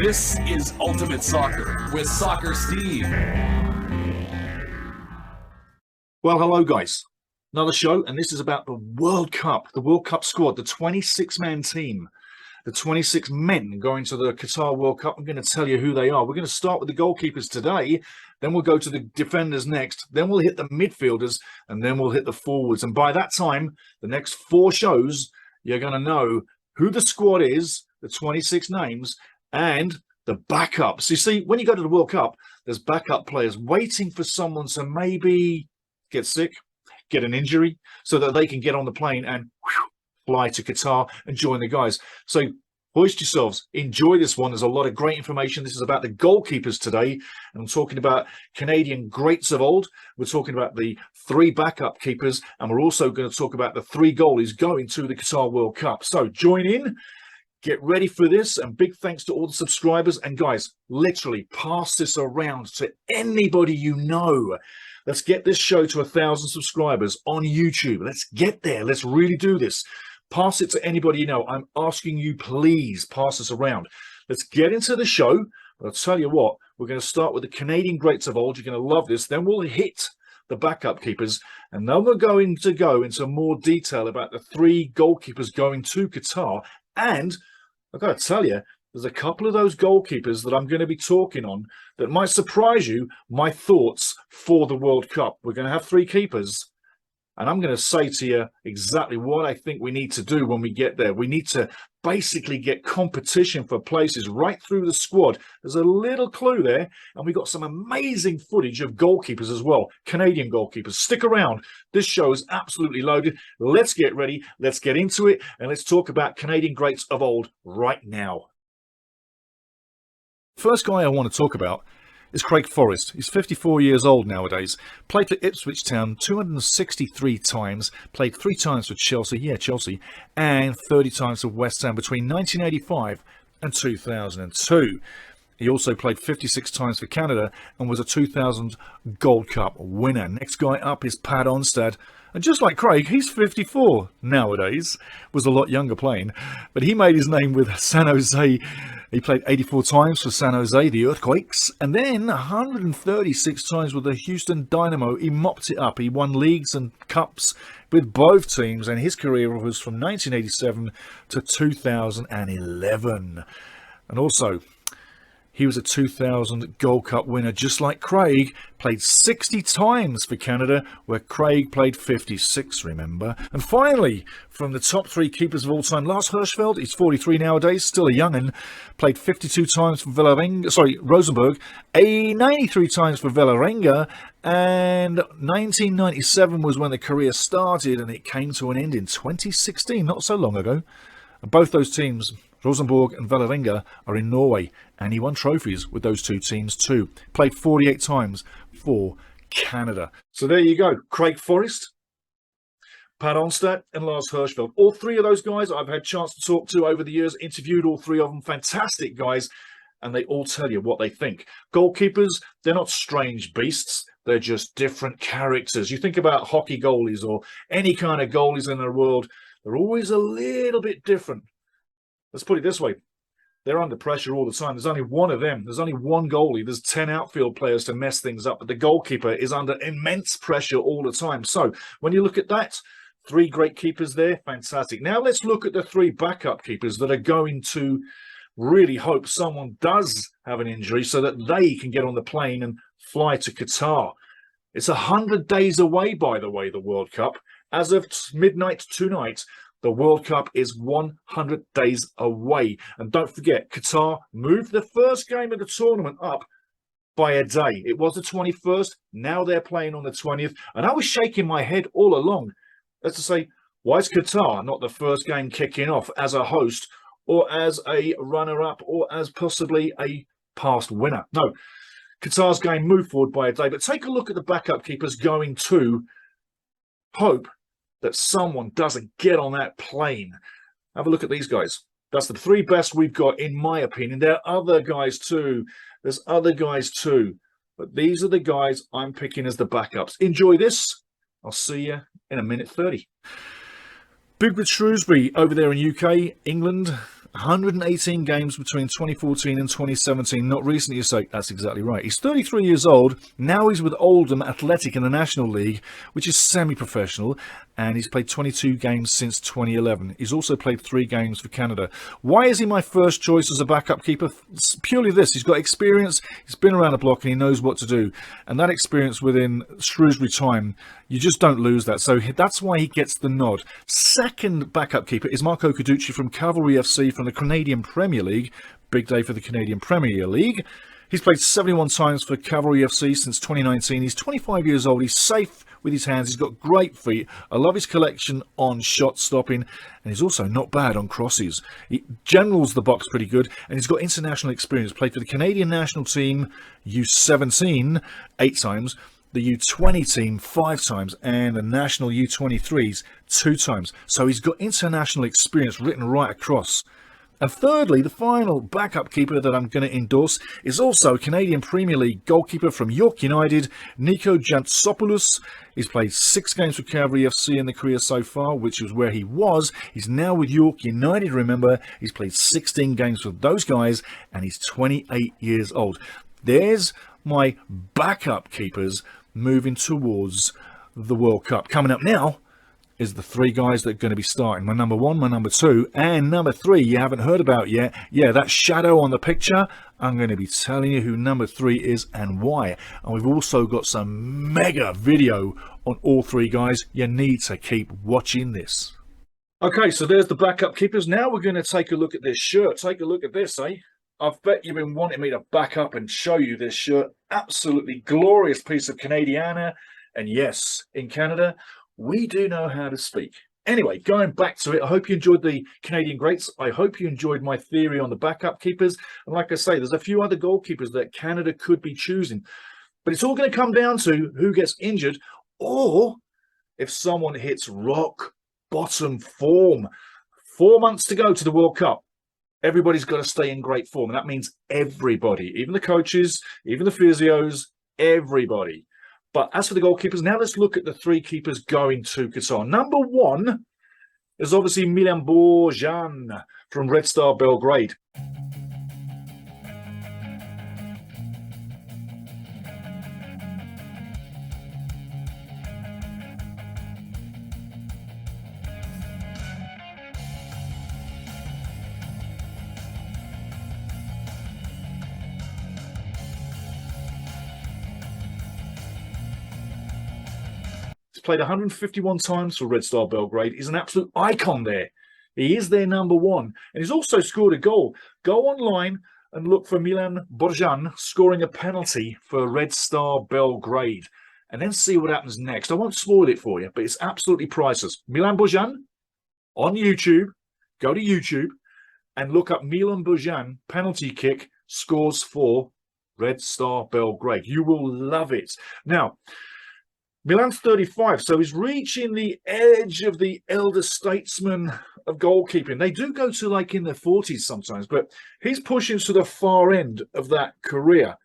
This is Ultimate Soccer with Soccer Steve. Well, hello, guys. Another show, and this is about the World Cup squad, the 26-man team, the 26 men going to the Qatar World Cup. I'm going to tell you who they are. We're going to start with the goalkeepers today, then we'll go to the defenders next, then we'll hit the midfielders, and then we'll hit the forwards. And by that time, the next 4 shows, you're going to know who the squad is, the 26 names, and the backups. You see, when you go to the World Cup, there's backup players waiting for someone to maybe get sick, get an injury, so that they can get on the plane and fly to Qatar and join the guys. So hoist yourselves, enjoy this one. There's a lot of great information. This is about the goalkeepers today, and I'm talking about Canadian greats of old. We're talking about the 3 backup keepers, and we're also going to talk about the 3 goalies going to the Qatar World Cup. So join in. Get ready for this, and big thanks to all the subscribers. And guys, literally pass this around to anybody you know. Let's get this show to 1,000 subscribers on YouTube. Let's get there. Let's really do this. Pass it to anybody you know. I'm asking you, please pass this around. Let's get into the show. But I'll tell you what, we're going to start with the Canadian greats of old. You're going to love this. Then we'll hit the backup keepers, and then we're going to go into more detail about the 3 goalkeepers going to Qatar. And I've got to tell you, there's a couple of those goalkeepers that I'm going to be talking on that might surprise you, my thoughts for the World Cup. We're going to have 3 keepers, and I'm going to say to you exactly what I think we need to do when we get there. We need to basically get competition for places right through the squad. There's a little clue there, and we got some amazing footage of goalkeepers as well, Canadian goalkeepers. Stick around. This show is absolutely loaded. Let's get ready. Let's get into it, and let's talk about Canadian greats of old right now. First guy I want to talk about is Craig Forrest. He's 54 years old nowadays. Played for Ipswich Town 263 times. Played 3 times for Chelsea, and 30 times for West Ham between 1985 and 2002. He also played 56 times for Canada and was a 2000 Gold Cup winner. Next guy up is Pat Onstad. And just like Craig, he's 54 nowadays. Was a lot younger playing. But he made his name with San Jose. He played 84 times for San Jose, the Earthquakes. And then 136 times with the Houston Dynamo. He mopped it up. He won leagues and cups with both teams. And his career was from 1987 to 2011. And also, he was a 2000 Gold Cup winner, just like Craig. Played 60 times for Canada, where Craig played 56, remember? And finally, from the top 3 keepers of all time, Lars Hirschfeld. He's 43 nowadays, still a young'un. Played 52 times for Rosenborg, 93 times for Vålerenga, and 1997 was when the career started, and it came to an end in 2016, not so long ago. And both those teams, Rosenborg and Vålerenga, are in Norway, and he won trophies with those 2 teams too. Played 48 times for Canada. So there you go. Craig Forrest, Pat Onstad, and Lars Hirschfeld. All 3 of those guys I've had a chance to talk to over the years, interviewed all 3 of them. Fantastic guys, and they all tell you what they think. Goalkeepers, they're not strange beasts. They're just different characters. You think about hockey goalies or any kind of goalies in the world, they're always a little bit different. Let's put it this way. They're under pressure all the time. There's only one of them. There's only one goalie. There's 10 outfield players to mess things up. But the goalkeeper is under immense pressure all the time. So when you look at that, 3 great keepers there. Fantastic. Now let's look at the 3 backup keepers that are going to really hope someone does have an injury so that they can get on the plane and fly to Qatar. It's 100 days away, by the way, the World Cup. As of midnight tonight, the World Cup is 100 days away. And don't forget, Qatar moved the first game of the tournament up by a day. It was the 21st. Now they're playing on the 20th. And I was shaking my head all along as to say, why is Qatar not the first game kicking off as a host or as a runner-up or as possibly a past winner? No, Qatar's game moved forward by a day. But take a look at the backup keepers going to hope that someone doesn't get on that plane. Have a look at these guys. That's the 3 best we've got, in my opinion. There are other guys too. There's other guys too. But these are the guys I'm picking as the backups. Enjoy this. I'll see you in a minute 30. Big with Shrewsbury over there in UK, England. 118 games between 2014 and 2017. Not recently, you say. That's exactly right. He's 33 years old. Now he's with Oldham Athletic in the National League, which is semi-professional, and he's played 22 games since 2011. He's also played 3 games for Canada. Why is he my first choice as a backup keeper? It's purely this. He's got experience, he's been around the block, and he knows what to do. And that experience within Shrewsbury time, you just don't lose that. So that's why he gets the nod. Second backup keeper is Marco Carducci from Cavalry FC from the Canadian Premier League. Big day for the Canadian Premier League. He's played 71 times for Cavalry FC since 2019. He's 25 years old. He's safe with his hands. He's got great feet. I love his collection on shot stopping, and he's also not bad on crosses. He generals the box pretty good, and he's got international experience. Played for the Canadian national team U17 8 times, the U20 team 5 times, and the national U23s 2 times. So he's got international experience written right across. And thirdly, the final backup keeper that I'm going to endorse is also Canadian Premier League goalkeeper from York United, Nico Jantsopoulos. He's played 6 games for Cavalry FC in the career so far, which was where he was. He's now with York United, remember. He's played 16 games for those guys, and he's 28 years old. There's my backup keepers moving towards the World Cup. Coming up now is the 3 guys that are going to be starting. My number 1, my number 2, and number 3 you haven't heard about yet. Yeah, that shadow on the picture, I'm going to be telling you who number 3 is and why. And we've also got some mega video on all 3 guys. You need to keep watching this. Okay, so there's the backup keepers. Now we're going to take a look at this shirt. Take a look at this, eh? I bet you've been wanting me to back up and show you this shirt. Absolutely glorious piece of Canadiana. And yes, in Canada, we do know how to speak. Anyway, going back to it, I hope you enjoyed the Canadian greats. I hope you enjoyed my theory on the backup keepers. And like I say, there's a few other goalkeepers that Canada could be choosing. But it's all going to come down to who gets injured or if someone hits rock bottom form. 4 months to go to the World Cup. Everybody's got to stay in great form. And that means everybody, even the coaches, even the physios, everybody. But as for the goalkeepers, now let's look at the 3 keepers going to Qatar. Number 1 is obviously Milan Borjan from Red Star Belgrade. He's played 151 times for Red Star Belgrade. He's an absolute icon there. He is their number 1. And he's also scored a goal. Go online and look for Milan Borjan scoring a penalty for Red Star Belgrade. And then see what happens next. I won't spoil it for you, but it's absolutely priceless. Milan Borjan on YouTube. Go to YouTube and look up Milan Borjan penalty kick scores for Red Star Belgrade. You will love it. Now, Milan's 35, so he's reaching the edge of the elder statesman of goalkeeping. They do go to like in their 40s sometimes, but he's pushing to the far end of that career.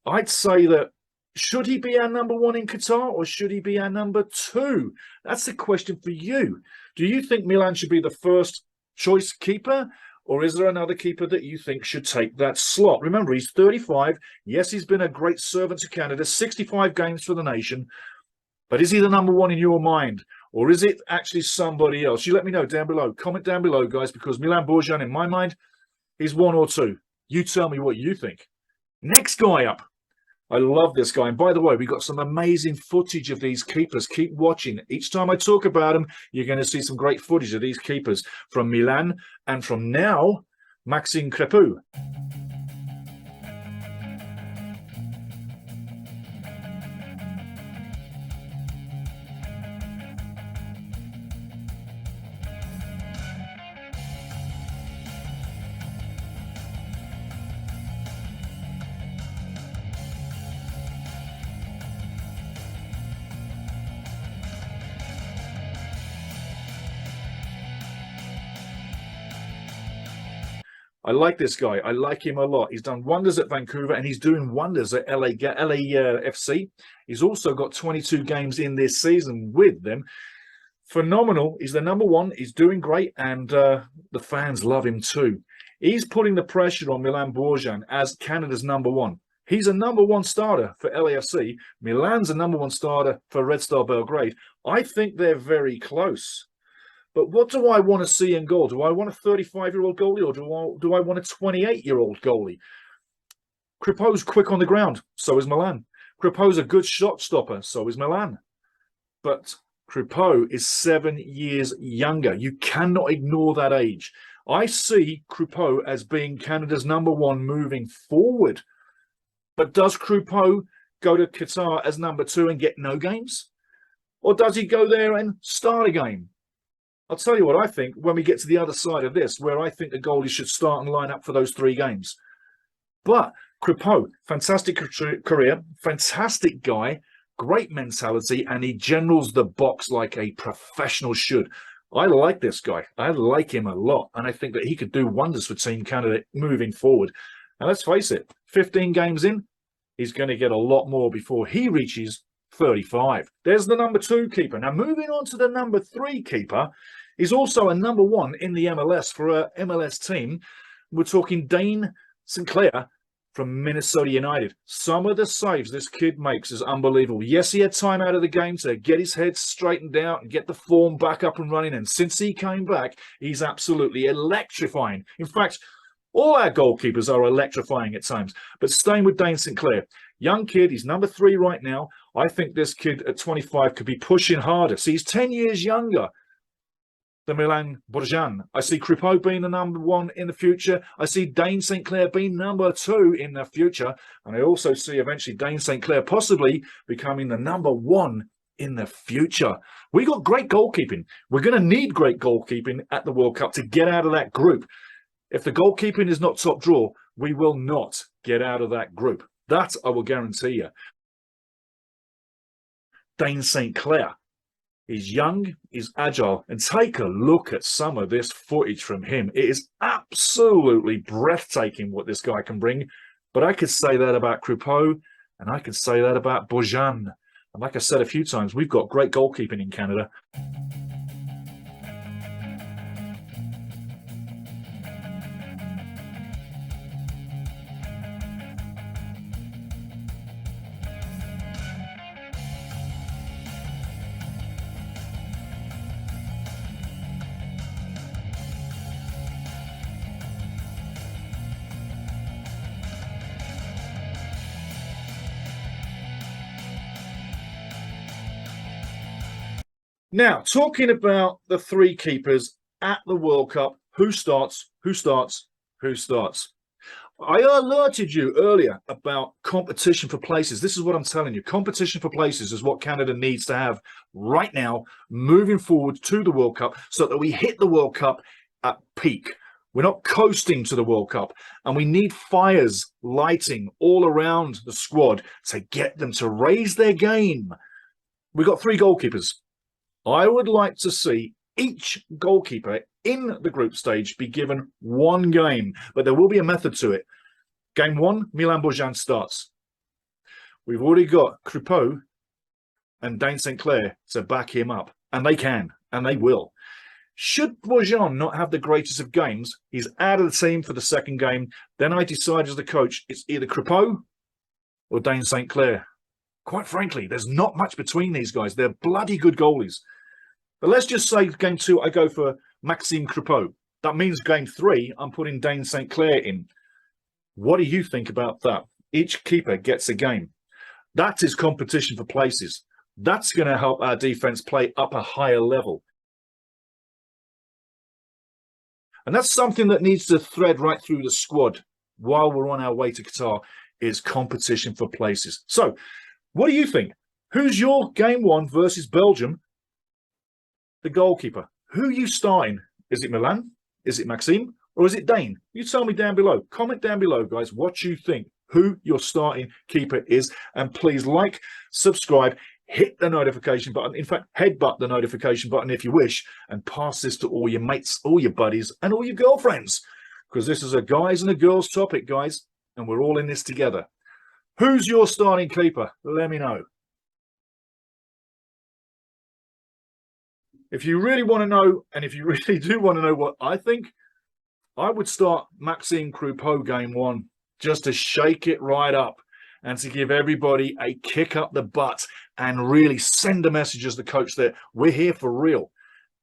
I'd say that should he be our number 1 in Qatar or should he be our number 2? That's the question for you. Do you think Milan should be the first choice keeper? Or is there another keeper that you think should take that slot? Remember, he's 35. Yes, he's been a great servant to Canada, 65 games for the nation. But is he the number 1 in your mind? Or is it actually somebody else? You let me know down below. Comment down below, guys, because Milan Borjan, in my mind, is 1 or 2. You tell me what you think. Next guy up. I love this guy. And by the way, we got some amazing footage of these keepers. Keep watching. Each time I talk about them, you're going to see some great footage of these keepers from Milan and from now, Maxime Crepeau. I like this guy. I like him a lot. He's done wonders at Vancouver and he's doing wonders at LAFC. He's also got 22 games in this season with them. Phenomenal. He's the number one. He's doing great, and the fans love him too. He's putting the pressure on Milan Borjan as Canada's number one. He's a number one starter for LAFC. Milan's a number one starter for Red Star Belgrade. I think they're very close. But what do I want to see in goal? Do I want a 35-year-old goalie, or do I want a 28-year-old goalie? Kripo's quick on the ground, so is Milan. Kripo's a good shot stopper, so is Milan. But Kripo is 7 years younger. You cannot ignore that age. I see Kripo as being Canada's number one moving forward. But does Kripo go to Qatar as number two and get no games? Or does he go there and start a game? I'll tell you what I think when we get to the other side of this, where I think the goalie should start and line up for those 3 games. But Kripo, fantastic career, fantastic guy, great mentality, and he generals the box like a professional should. I like this guy. I like him a lot, and I think that he could do wonders for Team Canada moving forward. And let's face it, 15 games in, he's going to get a lot more before he reaches 35. There's the number 2 keeper. Now, moving on to the number 3 keeper, he's also a number 1 in the MLS for a MLS team. We're talking Dane Sinclair from Minnesota United. Some of the saves this kid makes is unbelievable. Yes, he had time out of the game to get his head straightened out and get the form back up and running. And since he came back, he's absolutely electrifying. In fact, all our goalkeepers are electrifying at times. But staying with Dane Sinclair, young kid, he's number 3 right now. I think this kid at 25 could be pushing harder. See, he's 10 years younger than Milan Borjan. I see Kripo being the number 1 in the future. I see Dane Sinclair being number 2 in the future. And I also see eventually Dane Sinclair possibly becoming the number 1 in the future. We got great goalkeeping. We're going to need great goalkeeping at the World Cup to get out of that group. If the goalkeeping is not top drawer, we will not get out of that group. That I will guarantee you. Dane Sinclair. He's young, he's agile, and take a look at some of this footage from him. It is absolutely breathtaking what this guy can bring. But I could say that about Kripo, and I could say that about Borjan. And like I said a few times, we've got great goalkeeping in Canada. Now, talking about the 3 keepers at the World Cup, who starts, who starts, who starts? I alerted you earlier about competition for places. This is what I'm telling you. Competition for places is what Canada needs to have right now, moving forward to the World Cup, so that we hit the World Cup at peak. We're not coasting to the World Cup, and we need fires lighting all around the squad to get them to raise their game. We've got 3 goalkeepers. I would like to see each goalkeeper in the group stage be given 1 game, but there will be a method to it. Game 1, Milan Borjan starts. We've already got Kripo and Dane Sinclair to back him up, and they can, and they will. Should Borjan not have the greatest of games, he's out of the team for the 2nd game. Then I decide as the coach, it's either Kripo or Dane Sinclair. Quite frankly, there's not much between these guys. They're bloody good goalies. But let's just say game 2, I go for Maxime Kripo. That means game 3, I'm putting Dane Sinclair in. What do you think about that? Each keeper gets a game. That is competition for places. That's going to help our defense play up a higher level. And that's something that needs to thread right through the squad while we're on our way to Qatar, is competition for places. So, what do you think? Who's your game 1 versus Belgium? The goalkeeper. Who are you starting? Is it Milan? Is it Maxime? Or is it Dane? You tell me down below. Comment down below, guys, what you think, who your starting keeper is. And please like, subscribe, hit the notification button. In fact, headbutt the notification button if you wish, and pass this to all your mates, all your buddies, and all your girlfriends. Because this is a guys and a girls topic, guys, and we're all in this together. Who's your starting keeper? Let me know. If you really want to know, and if you really do want to know what I think, I would start Maxime Croupeau game one, just to shake it right up and to give everybody a kick up the butt and really send a message as the coach that we're here for real.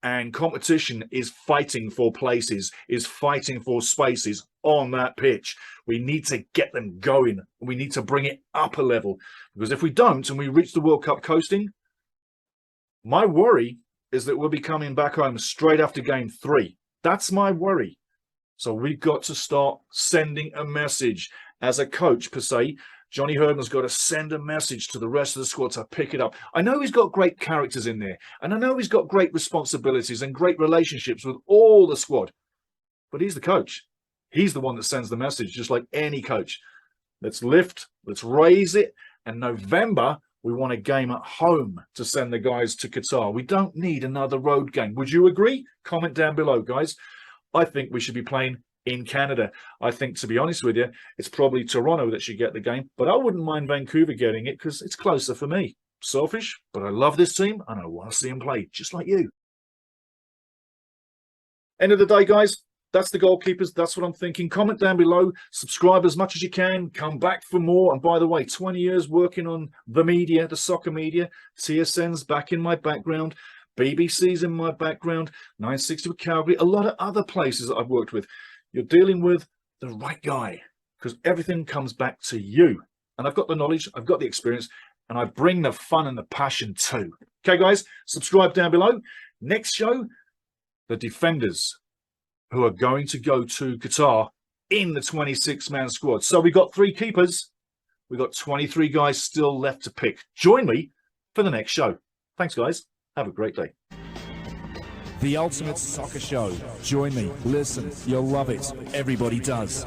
And competition is fighting for places, is fighting for spaces on that pitch. We need to get them going. We need to bring it up a level. Because if we don't and we reach the World Cup coasting, my worry is that we'll be coming back home straight after game 3. That's my worry. So we've got to start sending a message. As a coach, per se, Johnny Herdman's got to send a message to the rest of the squad to pick it up. I know he's got great characters in there, and I know he's got great responsibilities and great relationships with all the squad, but he's the coach. He's the one that sends the message, just like any coach. Let's lift, let's raise it, and November, we want a game at home to send the guys to Qatar. We don't need another road game. Would you agree? Comment down below, guys. I think we should be playing in Canada. I think, to be honest with you, it's probably Toronto that should get the game, but I wouldn't mind Vancouver getting it because it's closer for me. Selfish, but I love this team and I want to see them play just like you. End of the day, guys, that's the goalkeepers. That's what I'm thinking. Comment down below. Subscribe as much as you can. Come back for more. And by the way, 20 years working on the media, the soccer media. TSN's back in my background. BBC's in my background. 960 with Calgary. A lot of other places that I've worked with. You're dealing with the right guy because everything comes back to you. And I've got the knowledge. I've got the experience. And I bring the fun and the passion too. Okay, guys, subscribe down below. Next show, the defenders who are going to go to Qatar in the 26-man squad. So we got 3 keepers. We've got 23 guys still left to pick. Join me for the next show. Thanks, guys. Have a great day. The Ultimate Soccer Show. Join me. Listen. You'll love it. Everybody does.